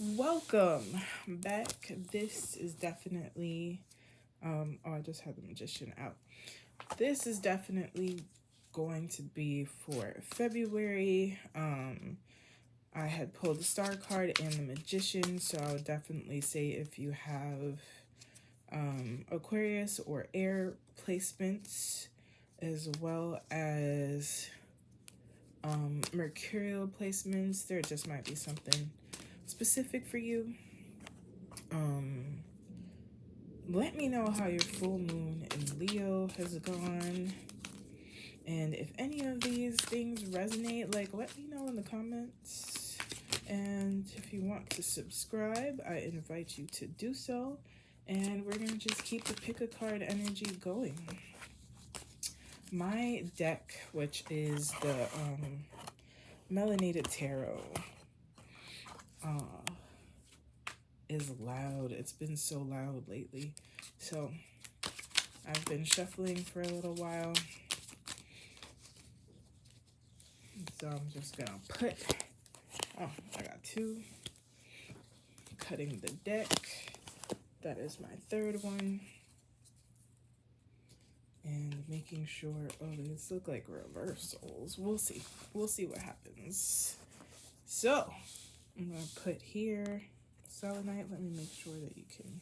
Welcome back. This is definitely, I just had the magician out. This is definitely going to be for February. I had pulled the star card and the magician, so I would definitely say if you have Aquarius or air placements, as well as mercurial placements, there just might be something specific for you. Let me know how your full moon in Leo has gone. And if any of these things resonate, let me know in the comments. And if you want to subscribe, I invite you to do so. And we're going to just keep the PickACard energy going. My deck, which is the Melanated Tarot, is loud. It's been so loud lately. So I've been shuffling for a little while. So I'm just gonna put, I got two. Cutting the deck. That is my third one. And making sure, these look like reversals. We'll see. We'll see what happens. So I'm gonna put here selenite. Let me make sure that you can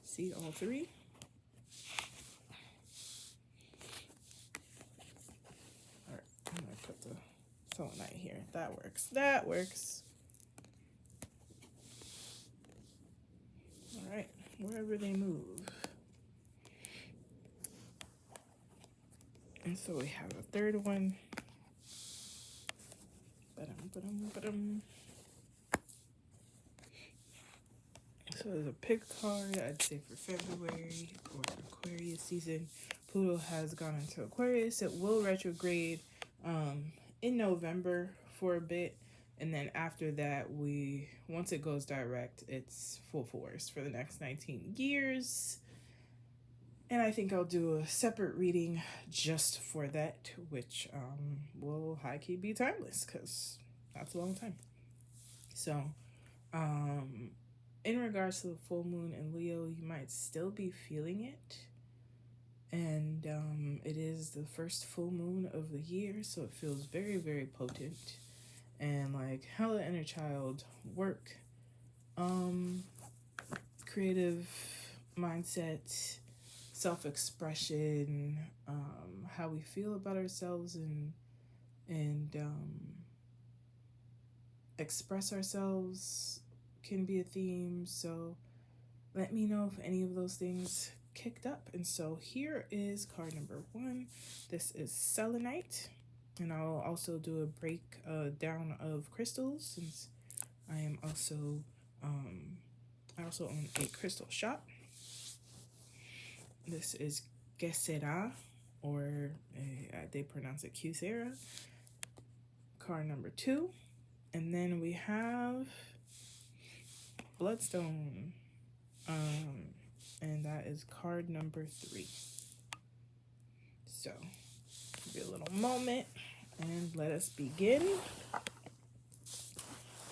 see all three. All right, I'm gonna put the selenite here. That works. That works. All right, wherever they move. And so we have a third one. So there's a pick card, I'd say for February or Aquarius season. Pluto has gone into Aquarius. It will retrograde in November for a bit. And then after that, once it goes direct, it's full force for the next 19 years. And I think I'll do a separate reading just for that, which will high-key be timeless because that's a long time. So, in regards to the full moon in Leo, you might still be feeling it. And it is the first full moon of the year, so it feels very, very potent. And like hella inner child work, creative mindset, self-expression, how we feel about ourselves and express ourselves can be a theme. So let me know if any of those things kicked up. And so here is card number 1. This is selenite, and I'll also do a breakdown of crystals since I am also I also own a crystal shop. This is Gesera, or they pronounce it Cusera. Card number 2. And then we have Bloodstone. And that is card number 3. So, give you a little moment and let us begin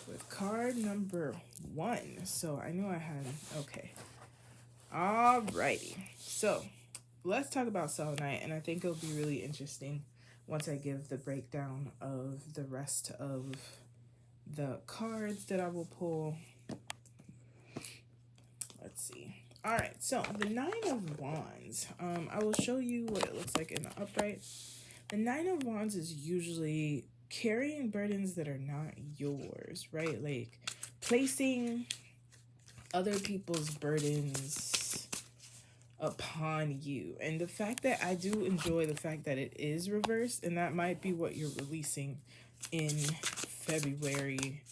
with card number 1. So, I knew I had, okay. Alrighty. So, let's talk about selenite, and I think it'll be really interesting once I give the breakdown of the rest of the cards that I will pull. Let's see. All right, so the 9 of Wands. I will show you what it looks like in the upright. The 9 of Wands is usually carrying burdens that are not yours, right? Like placing other people's burdens upon you. And the fact that I do enjoy the fact that it is reversed, and that might be what you're releasing in February,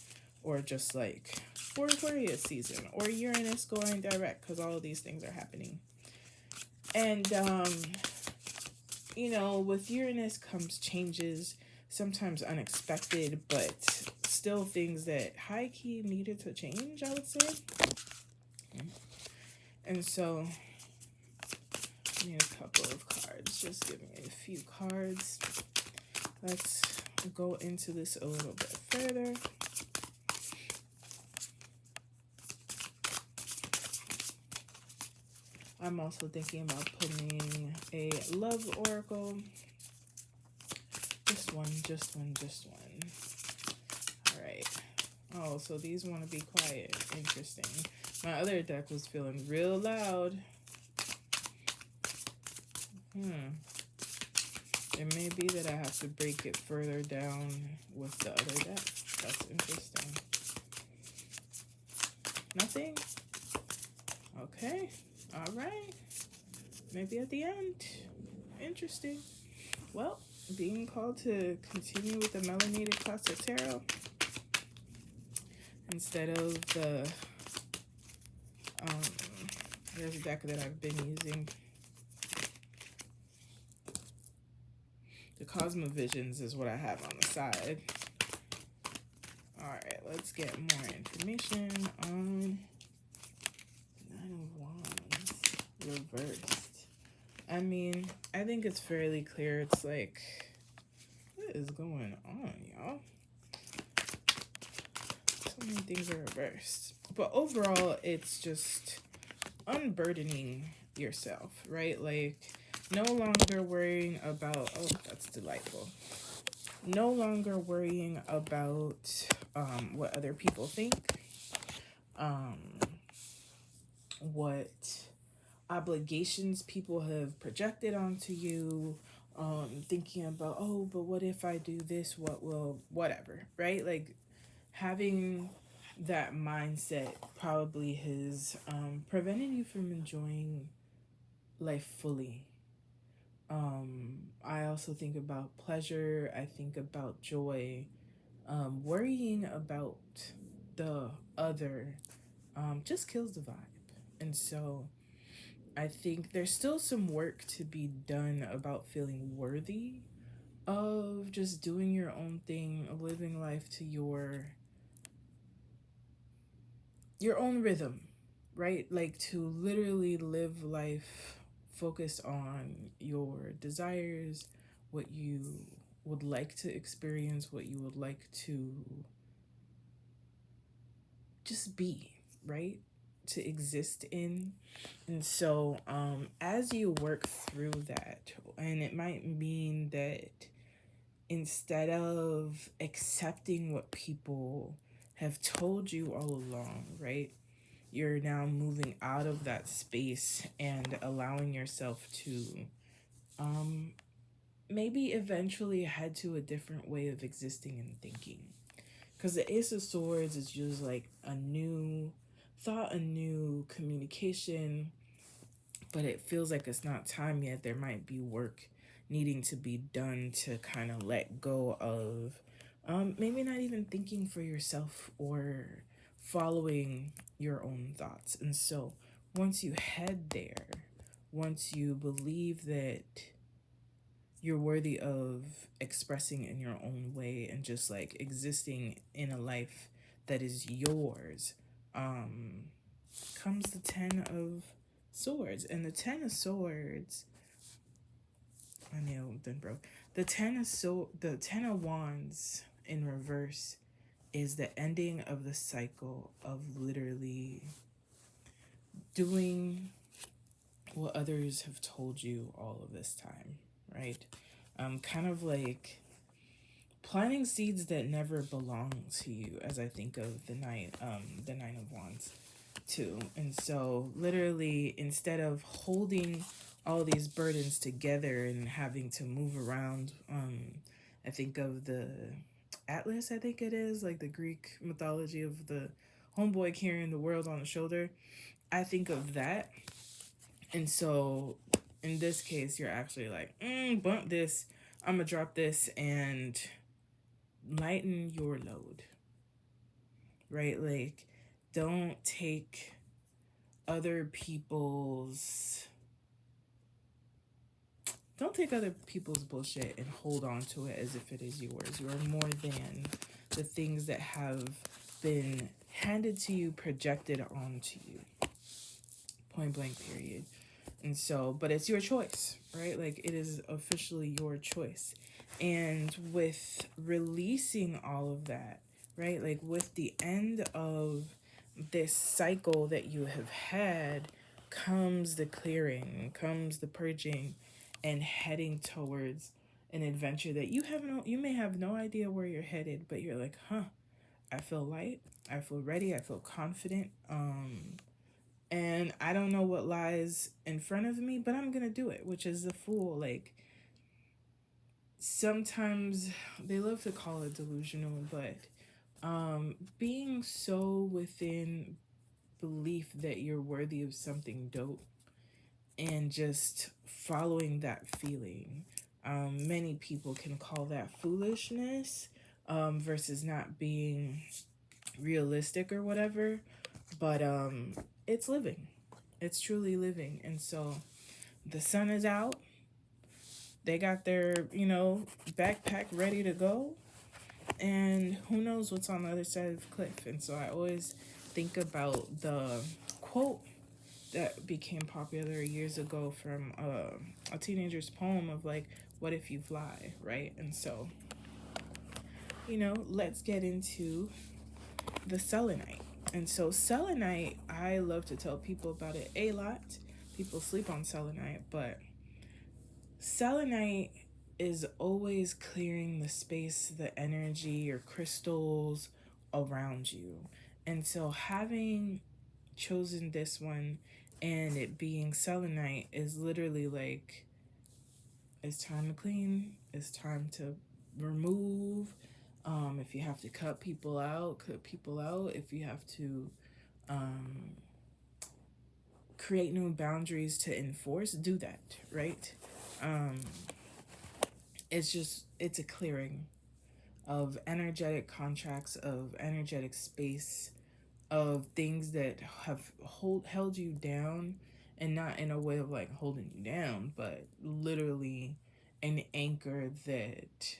or just like for Aquarius season, or Uranus going direct, because all of these things are happening. And with Uranus comes changes, sometimes unexpected, but still things that high-key needed to change, I would say. And so I need a couple of cards. Just give me a few cards. Let's go into this a little bit further. I'm also thinking about putting a love oracle. Just one, just one, just one. All right. Oh, so these want to be quiet. Interesting. My other deck was feeling real loud. It may be that I have to break it further down with the other deck. That's interesting. Nothing? Okay. All right. Maybe at the end. Interesting. Well, being called to continue with the melanated classic tarot instead of the there's a deck that I've been using. The Cosmovisions is what I have on the side. All right, let's get more information on Nine of Wands reversed. I mean, I think it's fairly clear. It's like, what is going on, y'all? So many things are reversed. But overall, it's just unburdening yourself, right? Like, no longer worrying about, oh, that's delightful. No longer worrying about what other people think, what obligations people have projected onto you, thinking about, oh, but what if I do this? What will, whatever, right? Like, having that mindset probably has prevented you from enjoying life fully. I also think about pleasure. I think about joy. Worrying about the other just kills the vibe. And so I think there's still some work to be done about feeling worthy of just doing your own thing, of living life to your own rhythm, right? Like to literally live life focused on your desires, what you would like to experience, what you would like to just be, right? To exist in. And so as you work through that, and it might mean that instead of accepting what people have told you all along, right? You're now moving out of that space and allowing yourself to maybe eventually head to a different way of existing and thinking. Because the Ace of Swords is just like a new thought, a new communication, but it feels like it's not time yet. There might be work needing to be done to kind of let go of maybe not even thinking for yourself or following your own thoughts. And so once you head there, once you believe that you're worthy of expressing in your own way and just like existing in a life that is yours, comes the 10 of Swords. And the 10 of Swords, I nail then broke. The 10 of Wands in reverse is the ending of the cycle of literally doing what others have told you all of this time, right? Kind of like planting seeds that never belong to you, as I think of the Nine of Wands too. And so literally, instead of holding all these burdens together and having to move around, I think of the Atlas, I think it is, like the Greek mythology of the homeboy carrying the world on his shoulder. I think of that. And so in this case, you're actually like, bump this, I'm gonna drop this and lighten your load, right? Like, don't take other people's bullshit and hold on to it as if it is yours. You are more than the things that have been handed to you, projected onto you. Point blank, period. And so, but it's your choice, right? Like, it is officially your choice. And with releasing all of that, right? Like, with the end of this cycle that you have had, comes the clearing, comes the purging, and heading towards an adventure that you may have no idea where you're headed, but you're like, huh, I feel light, I feel ready, I feel confident, and I don't know what lies in front of me, but I'm gonna do it, which is the Fool. Like, sometimes they love to call it delusional, but being so within belief that you're worthy of something dope and just following that feeling. Many people can call that foolishness, versus not being realistic or whatever, but it's living. It's truly living. And so the sun is out. They got their, backpack ready to go. And who knows what's on the other side of the cliff. And so I always think about the quote that became popular years ago from a teenager's poem of like, what if you fly, right? And so, let's get into the selenite. And so selenite, I love to tell people about it a lot. People sleep on selenite, but selenite is always clearing the space, the energy, your crystals around you. And so having chosen this one and it being selenite is literally like, it's time to clean, it's time to remove. If you have to cut people out, cut people out. If you have to create new boundaries to enforce, do that, right? It's a clearing of energetic contracts, of energetic space, of things that have held you down, and not in a way of like holding you down, but literally an anchor that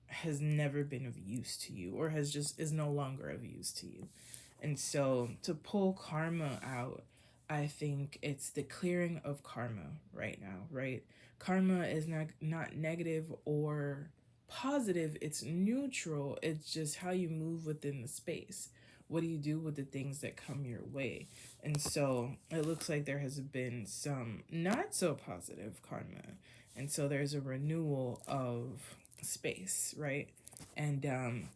has never been of use to you, or is no longer of use to you. And so to pull karma out, I think it's the clearing of karma right now, right? Karma is not negative or positive, it's neutral. It's just how you move within the space. What do you do with the things that come your way? And so it looks like there has been some not so positive karma. And so there's a renewal of space, right? And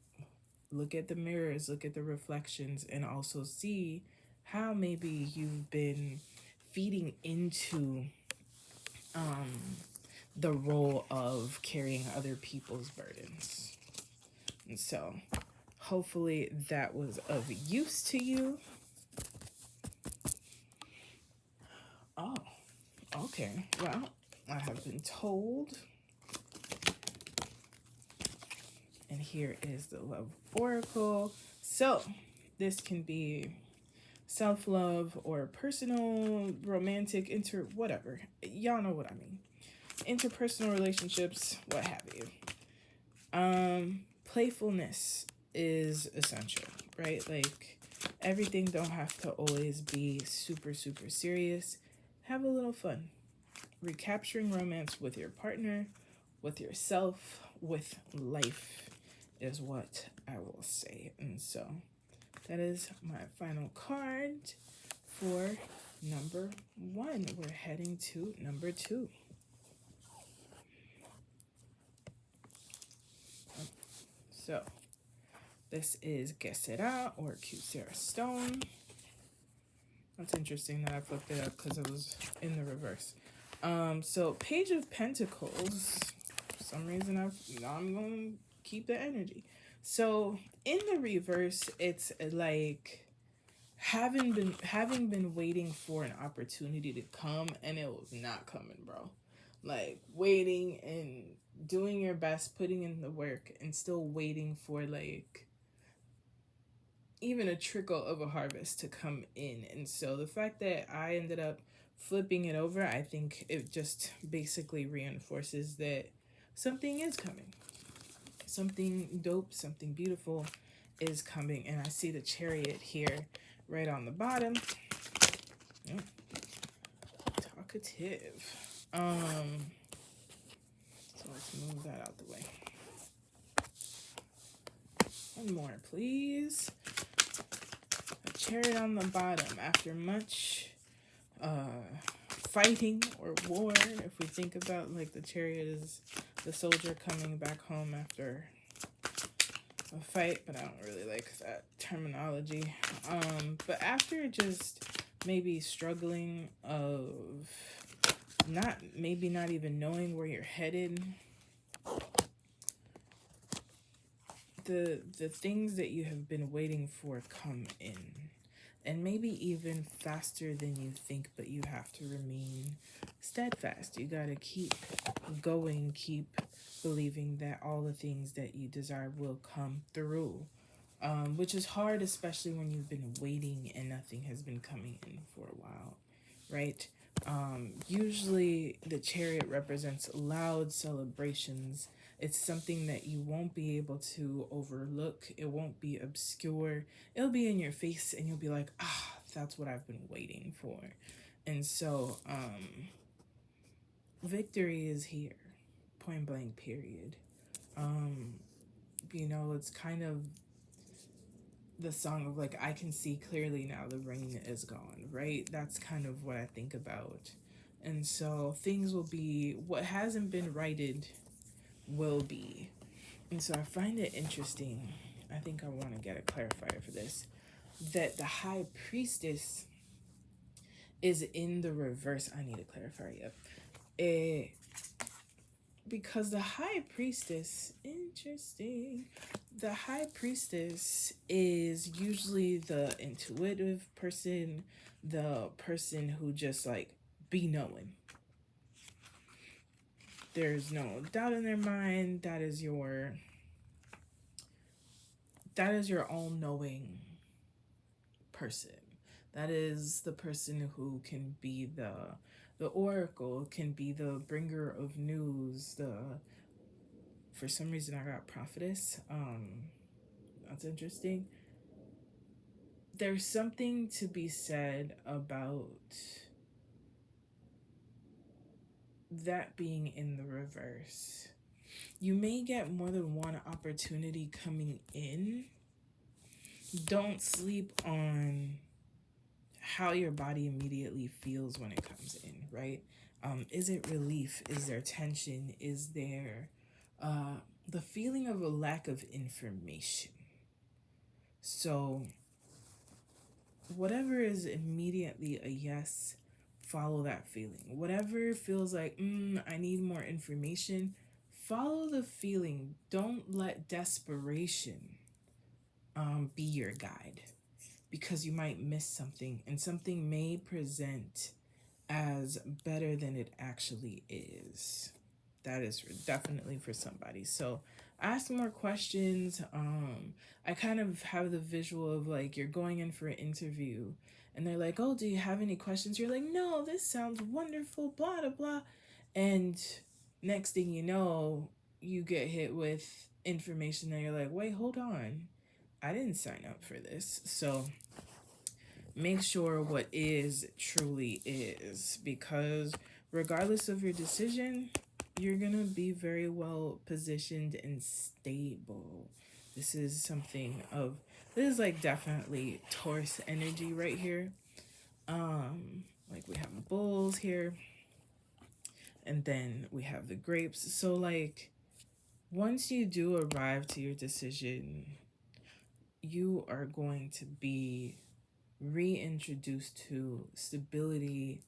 look at the mirrors, look at the reflections, and also see how maybe you've been feeding into the role of carrying other people's burdens. And so hopefully that was of use to you. Oh, okay. Well, I have been told. And here is the Love Oracle. So this can be self-love or personal, romantic, whatever. Y'all know what I mean. Interpersonal relationships, what have you. Playfulness is essential, right? Like, everything don't have to always be super, super serious. Have a little fun. Recapturing romance with your partner, with yourself, with life is what I will say. And so that is my final card for number 1. We're heading to number 2. So this is Gesera or Cutera Stone. That's interesting that I flipped it up because it was in the reverse. So Page of Pentacles. For some reason I'm going to keep the energy. So in the reverse, it's like having been waiting for an opportunity to come, and it was not coming, bro. Like, waiting and doing your best, putting in the work, and still waiting for like even a trickle of a harvest to come in. And so the fact that I ended up flipping it over, I think it just basically reinforces that something is coming. Something dope, something beautiful is coming. And I see the Chariot here right on the bottom. Talkative. So let's move that out the way. One more, please. A Chariot on the bottom. After much fighting or war. If we think about like the Chariot is the soldier coming back home after a fight, but I don't really like that terminology. But after just maybe struggling of not even knowing where you're headed, the things that you have been waiting for come in, and maybe even faster than you think, but you have to remain steadfast. You got to keep going, keep believing that all the things that you desire will come through, which is hard, especially when you've been waiting and nothing has been coming in for a while, right? Usually the Chariot represents loud celebrations. It's something that you won't be able to overlook. It won't be obscure. It'll be in your face and you'll be like, ah, that's what I've been waiting for. And so, victory is here, point blank, period. It's kind of the song of like, I can see clearly now, the rain is gone, right? That's kind of what I think about. And so things will be, what hasn't been righted will be. And so I find it interesting. I think I want to get a clarifier for this, that the High Priestess is in the reverse. I need a clarifier. Yep. Because the High Priestess, interesting. The High Priestess is usually the intuitive person, the person who just like be knowing. There's no doubt in their mind. That is your all-knowing person. That is the person who can be the oracle, can be the bringer of news. For some reason I got prophetess. That's interesting. There's something to be said about that being in the reverse. You may get more than one opportunity coming in. Don't sleep on how your body immediately feels when it comes in, right? Is it relief? Is there tension? Is there the feeling of a lack of information? So whatever is immediately a yes, follow that feeling. Whatever feels like, I need more information, follow the feeling. Don't let desperation be your guide, because you might miss something, and something may present as better than it actually is. That is definitely for somebody. So ask more questions. I kind of have the visual of like, you're going in for an interview and they're like, oh, do you have any questions? You're like, no, this sounds wonderful, blah, blah, blah. And next thing you know, you get hit with information that you're like, wait, hold on. I didn't sign up for this. So make sure what is truly is, because regardless of your decision, you're gonna be very well positioned and stable. This is like definitely Taurus energy right here. Like we have bulls here, and then we have the grapes. So like, once you do arrive to your decision, you are going to be reintroduced to stability,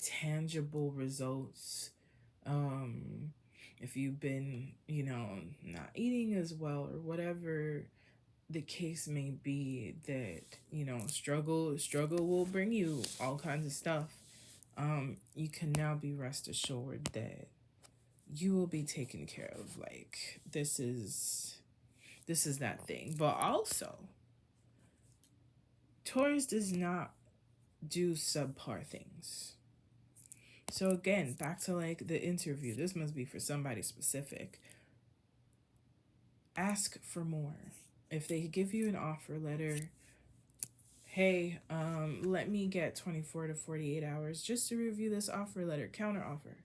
tangible results. If you've been, not eating as well or whatever the case may be, that, struggle will bring you all kinds of stuff. You can now be rest assured that you will be taken care of. Like, this is that thing. But also, Taurus does not do subpar things. So again, back to like the interview. This must be for somebody specific. Ask for more. If they give you an offer letter, hey, let me get 24 to 48 hours just to review this offer letter, counter offer.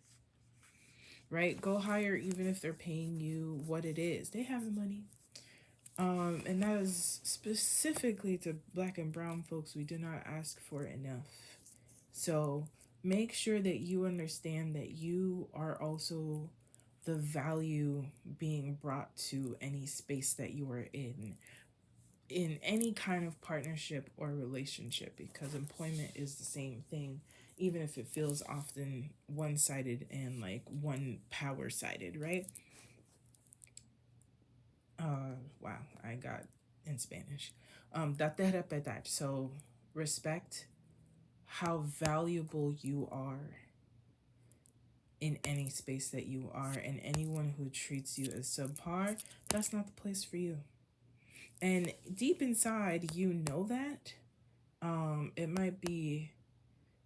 Right? Go higher even if they're paying you what it is. They have the money. And that is specifically to Black and brown folks. We do not ask for enough. So make sure that you understand that you are also the value being brought to any space that you are in any kind of partnership or relationship, because employment is the same thing, even if it feels often one-sided and like one power-sided, right? Wow, I got in Spanish. Date respetar. So respect how valuable you are in any space that you are, and anyone who treats you as subpar, that's not the place for you. And deep inside, you know that. It might be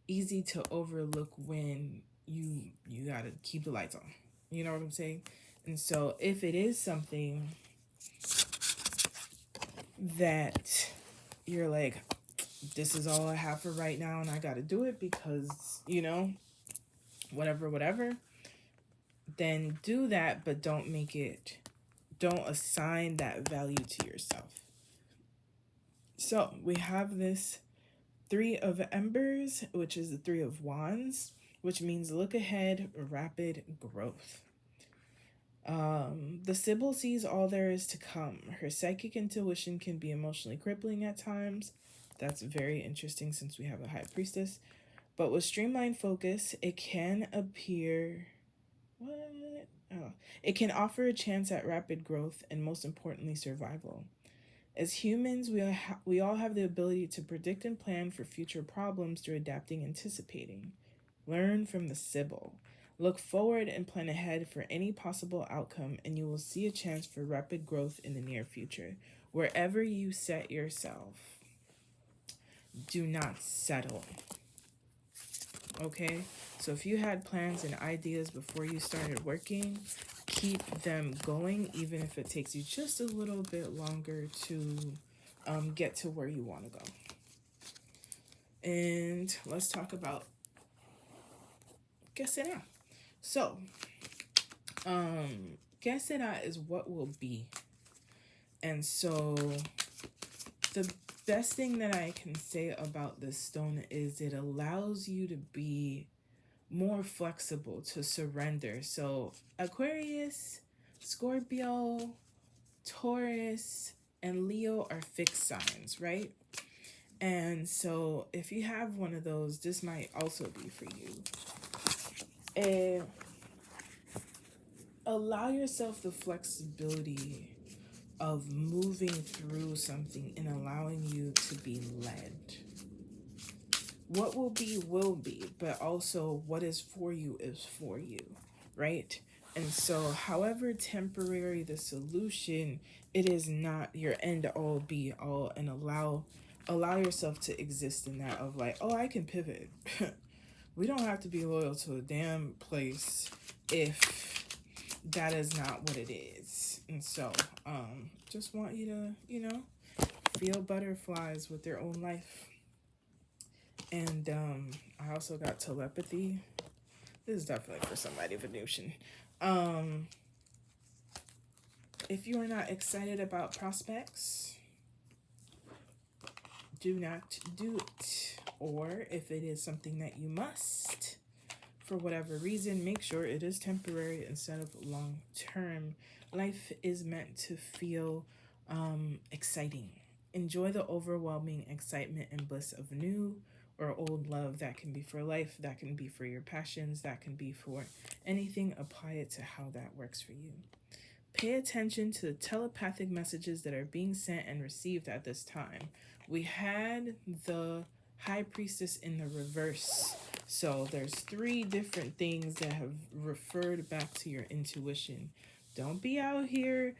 easy to overlook when you gotta keep the lights on. You know what I'm saying? And so if it is something that you're like, this is all I have for right now and I gotta do it because, whatever, then do that, but don't assign that value to yourself. So we have this Three of Embers, which is the Three of Wands, which means look ahead, rapid growth. The Sibyl sees all there is to come. Her psychic intuition can be emotionally crippling at times. That's very interesting since we have a High Priestess. But with streamlined focus, it can appear... What? Oh. It can offer a chance at rapid growth and, most importantly, survival. As humans, we all have the ability to predict and plan for future problems through adapting and anticipating. Learn from the Sibyl. Look forward and plan ahead for any possible outcome, and you will see a chance for rapid growth in the near future. Wherever you set yourself, do not settle. Okay? So if you had plans and ideas before you started working, keep them going, even if it takes you just a little bit longer to get to where you want to go. And let's talk about ¿Qué será? So, ¿Qué será is what will be. And so the best thing that I can say about this stone is it allows you to be more flexible, to surrender. So Aquarius, Scorpio, Taurus, and Leo are fixed signs, right? And so if you have one of those, this might also be for you. Allow yourself the flexibility of moving through something and allowing you to be led. What will be, but also what is for you, right? And so however temporary the solution, it is not your end all be all, and allow yourself to exist in that of like, oh, I can pivot. We don't have to be loyal to a damn place if that is not what it is. And so just want you to feel butterflies with their own life. And I also got telepathy. This is definitely for somebody Venusian. If you are not excited about prospects, do not do it. Or if it is something that you must, for whatever reason, make sure it is temporary instead of long term. Life is meant to feel exciting. Enjoy the overwhelming excitement and bliss of new or old love. That can be for life, that can be for your passions, that can be for anything. Apply it to how that works for you. Pay attention to the telepathic messages that are being sent and received at this time. We had the High Priestess in the reverse. So there's 3 different things that have referred back to your intuition. Don't be out here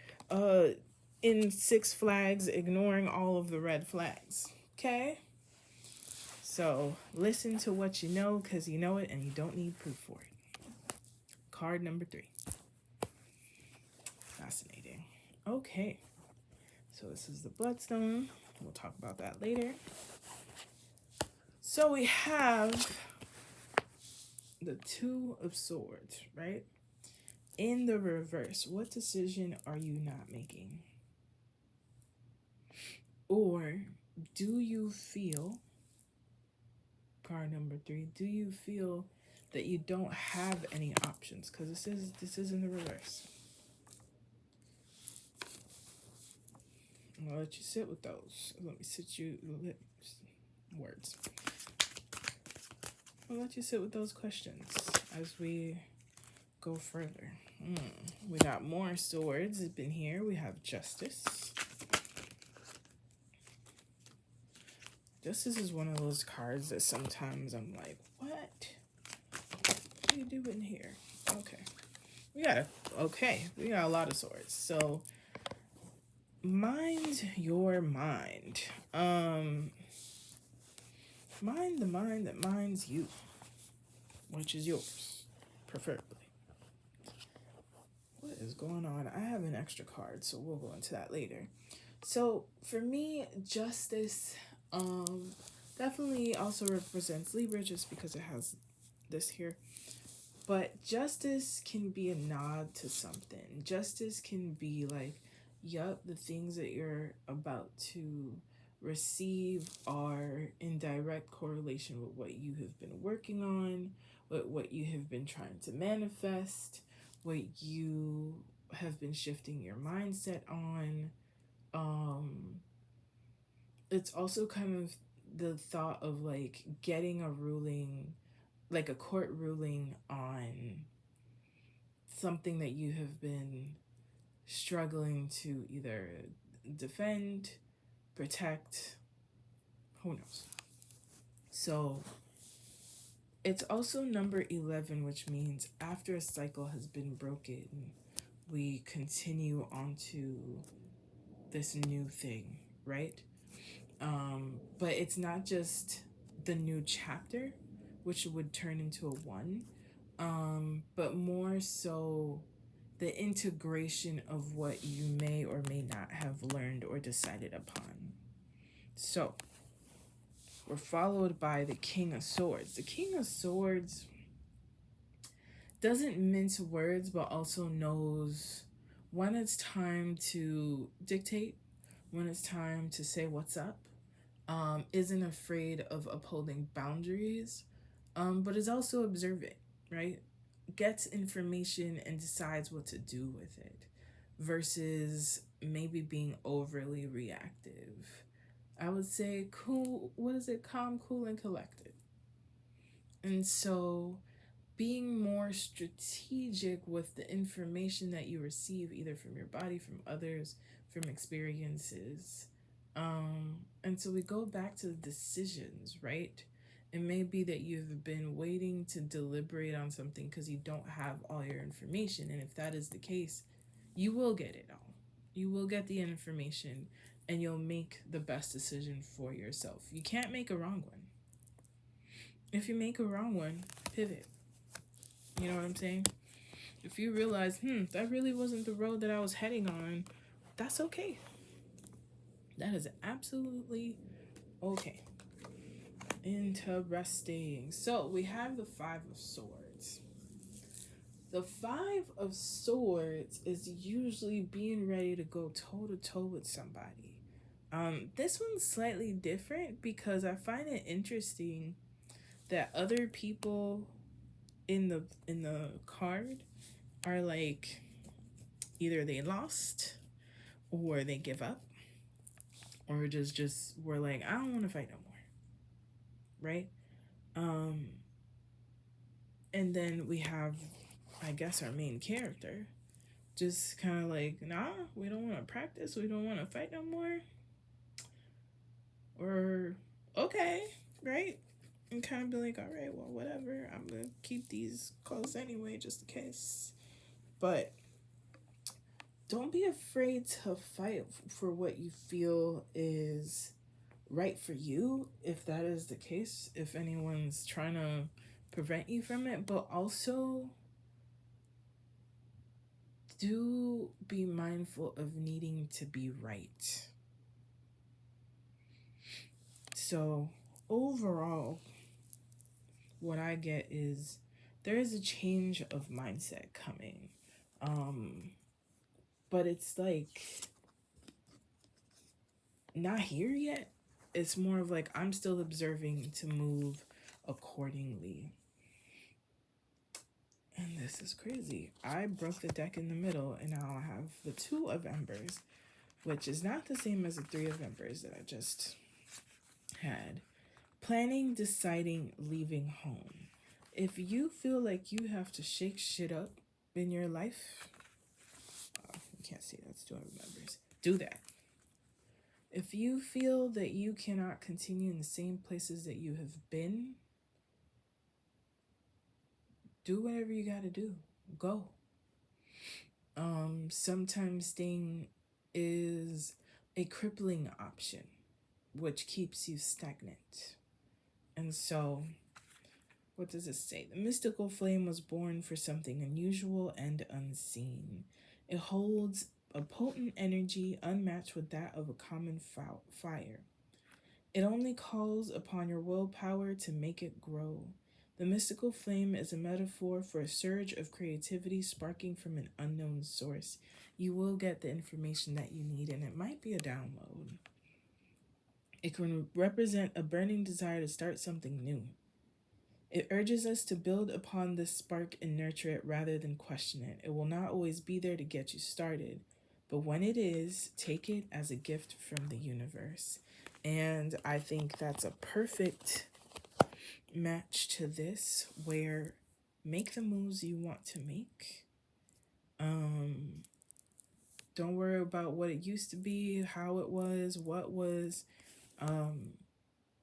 in Six Flags ignoring all of the red flags. Okay? So listen to what you know, because you know it and you don't need proof for it. Card number 3. Fascinating. Okay. So this is the Bloodstone. We'll talk about that later. So we have the Two of Swords, right? In the reverse, what decision are you not making? Or do you feel card number 3. Do you feel that you don't have any options? Because this is in the reverse. I'll let you sit with those. Let me sit you words. I'll let you sit with those questions as we go further. We got more swords up in here. We have justice. Justice is one of those cards that sometimes I'm like, what are you doing here? Okay. We got a lot of swords. So mind your mind. Mind the mind that minds you, which is yours, preferably. What is going on? I have an extra card, so we'll go into that later. So for me, justice definitely also represents Libra, just because it has this here. But justice can be a nod to something. Justice can be like, yup, the things that you're about to receive are in direct correlation with what you have been working on, with what you have been trying to manifest, what you have been shifting your mindset on. It's also kind of the thought of like getting a ruling, like a court ruling on something that you have been struggling to either defend, protect, who knows. So it's also number 11, which means after a cycle has been broken, we continue on to this new thing, right? But it's not just the new chapter, which would turn into a 1, but more so the integration of what you may or may not have learned or decided upon. So we're followed by the King of Swords. The King of Swords doesn't mince words, but also knows when it's time to dictate, when it's time to say what's up, isn't afraid of upholding boundaries, but is also observant, right? Gets information and decides what to do with it, versus maybe being overly reactive. I would say cool, calm, cool, and collected. And so being more strategic with the information that you receive, either from your body, from others, from experiences. And so we go back to the decisions, right? It may be that you've been waiting to deliberate on something because you don't have all your information. And if that is the case, you will get it all. You will get the information and you'll make the best decision for yourself. You can't make a wrong one. If you make a wrong one, pivot. You know what I'm saying? If you realize, that really wasn't the road that I was heading on, that's okay. That is absolutely okay. Interesting. So we have the 5 of Swords. The 5 of Swords is usually being ready to go toe-to-toe with somebody. This one's slightly different because I find it interesting that other people in the card are like, either they lost or they give up, or just we're like, I don't want to fight no more, right? And then we have, I guess, our main character just kind of like, nah, we don't want to practice, we don't want to fight no more, or okay, right? And kind of be like, all right, well, whatever, I'm gonna keep these close anyway, just in case. But don't be afraid to fight for what you feel is right for you, if that is the case, if anyone's trying to prevent you from it. But also do be mindful of needing to be right. So overall, what I get is there is a change of mindset coming. But it's like not here yet. It's more of like, I'm still observing to move accordingly. And this is crazy. I broke the deck in the middle, and now I have the 2 of Embers, which is not the same as the 3 of Embers that I just had. Planning, deciding, leaving home. If you feel like you have to shake shit up in your life, you can't see that's 2 of Embers. Do that. If you feel that you cannot continue in the same places that you have been, do whatever you got to do. Go. Sometimes staying is a crippling option, which keeps you stagnant. And so, what does it say? The mystical flame was born for something unusual and unseen. It holds a potent energy unmatched with that of a common fire. It only calls upon your willpower to make it grow. The mystical flame is a metaphor for a surge of creativity sparking from an unknown source. You will get the information that you need, and it might be a download. It can represent a burning desire to start something new. It urges us to build upon this spark and nurture it rather than question it. It will not always be there to get you started, but when it is, take it as a gift from the universe. And I think that's a perfect match to this, where make the moves you want to make. Don't worry about what it used to be, how it was, what was.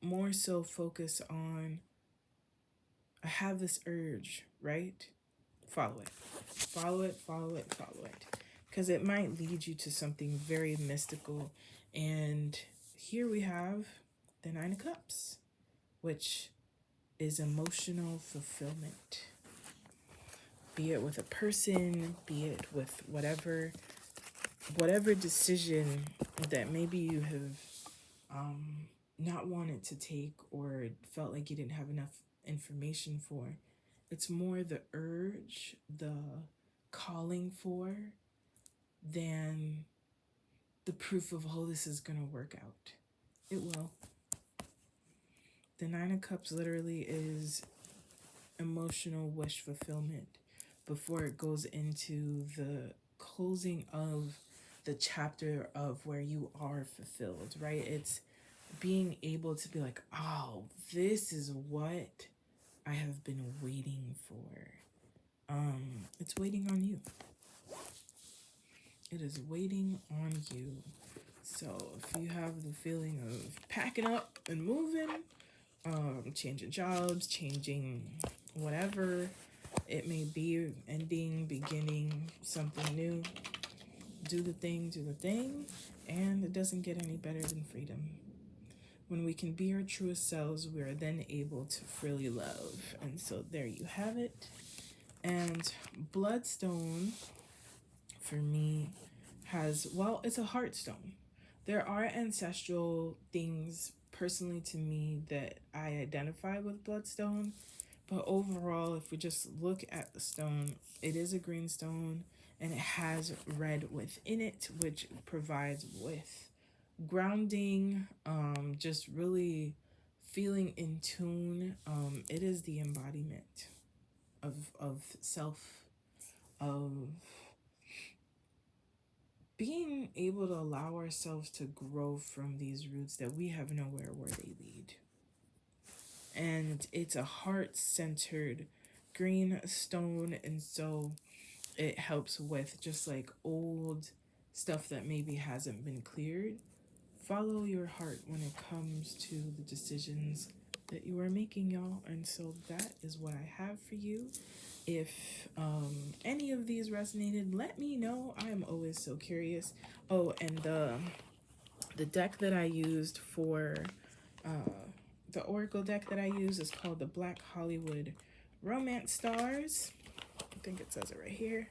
More so focus on, I have this urge, right? Follow it. Follow it, follow it, follow it. Because it might lead you to something very mystical. And here we have the 9 of Cups, which is emotional fulfillment. Be it with a person, be it with whatever decision that maybe you have not wanted to take or felt like you didn't have enough information for. It's more the urge, the calling for, than the proof of, oh, this is gonna work out. It will. The 9 of Cups literally is emotional wish fulfillment before it goes into the closing of the chapter of where you are fulfilled, right? It's being able to be like, oh, this is what I have been waiting for. It's waiting on you. It is waiting on you. So if you have the feeling of packing up and moving, changing jobs, changing whatever it may be, ending, beginning, something new, do the thing, and it doesn't get any better than freedom. When we can be our truest selves, we are then able to freely love. And so there you have it. And Bloodstone, for me, has, well, it's a heartstone. There are ancestral things, personally to me, that I identify with Bloodstone. But overall, if we just look at the stone, it is a green stone, and it has red within it, which provides with grounding, just really feeling in tune. It is the embodiment of self, of being able to allow ourselves to grow from these roots that we have nowhere where they lead. And it's a heart-centered green stone, and so it helps with just like old stuff that maybe hasn't been cleared. Follow your heart when it comes to the decisions that you are making, y'all. And so that is what I have for you. If any of these resonated, let me know. I am always so curious. Oh, and the deck that I used for the oracle deck that I use is called the Black Hollywood Romance Stars. I think it says it right here.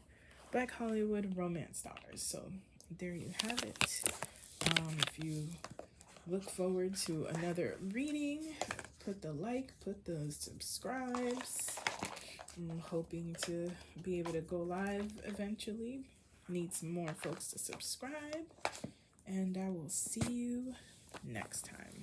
Black Hollywood Romance Stars. So there you have it. If you look forward to another reading, put the like, put the subscribes. I'm hoping to be able to go live eventually. Need some more folks to subscribe. And I will see you next time.